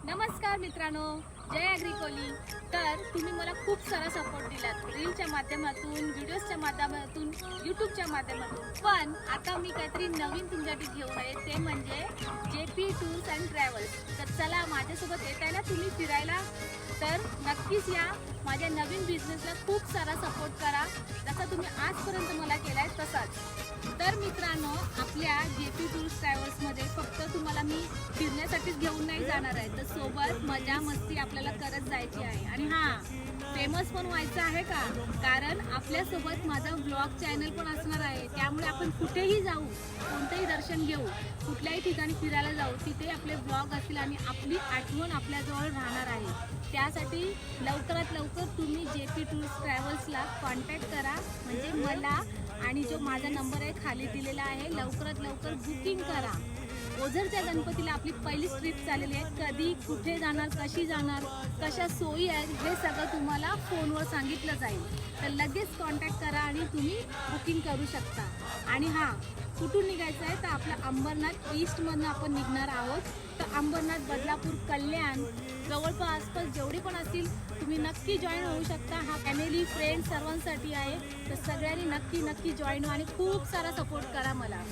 नमस्कार मित्रांनो, जय ॲग्रिकोली। तर तुम्ही मला खूप सारा सपोर्ट दिलात रीलच्या माध्यमातून, व्हिडिओजच्या माध्यमातून, यूट्यूबच्या माध्यमातून। पण आता मी काहीतरी नवीन तुमच्यासाठी घेऊन आले, ते म्हणजे JP टूर्स अँड ट्रॅव्हल्स। तर चला माझ्यासोबत येत आहे ना तुम्ही फिरायला, तर नक्कीच या। माझ्या नवीन बिझनेसला खूप सारा सपोर्ट करा, जसा तुम्ही आजपर्यंत मला केला आहे तसाच। तर मित्रांनो, आपल्या JP टूर्स ट्रॅव्हल्समध्ये फक्त तुम्हाला मी फिरण्यासाठीच घेऊन नाही जाणार आहे, तर सोबत मजा मस्ती आपल्याला करत जायची आहे। आणि हां, फेमस पण व्हायचं आहे का, कारण आपल्यासोबत माझा व्लॉग चॅनल पण असणार आहे। त्यामुळे आपण कुठेही जाऊ, कोणतेही दर्शन घेऊ, कुठल्याही ठिकाणी फिरायला जाऊ, तिथे आपले व्लॉग असतील आणि आपली आठवण आपल्याजवळ राहणार आहे। त्यासाठी लवकरात लवकर तुम्ही JP टूर्स ट्रॅव्हल्सला कॉन्टॅक्ट करा, म्हणजे मला, आणि जो माझा नंबर आहे खाली दिलेला आहे, लवकरात लवकर बुकिंग करा। ओझरच्या गणपतीला आपली पहिलीच ट्रिप चाललेली आहे। कधी, कुठे जाणार, कशी जाणार, कशा सोयी आहेत, हे सगळं तुम्हाला फोनवर सांगितलं जाईल। तर लगेच कॉन्टॅक्ट करा आणि तुम्ही बुकिंग करू शकता। आणि हां, कुठून निघायचं आहे, तर आपल्या अंबरनाथ ईस्टमधनं आपण निघणार आहोत। तर अंबरनाथ, बदलापूर, कल्याण जवळपास आसपास जेवढे पण असतील, तुम्ही नक्की जॉईन होऊ शकता। हा फॅमिली, फ्रेंड सर्वांसाठी आहे, तर सगळ्यांनी नक्की जॉईन व्हा आणि खूप सारा सपोर्ट करा मला।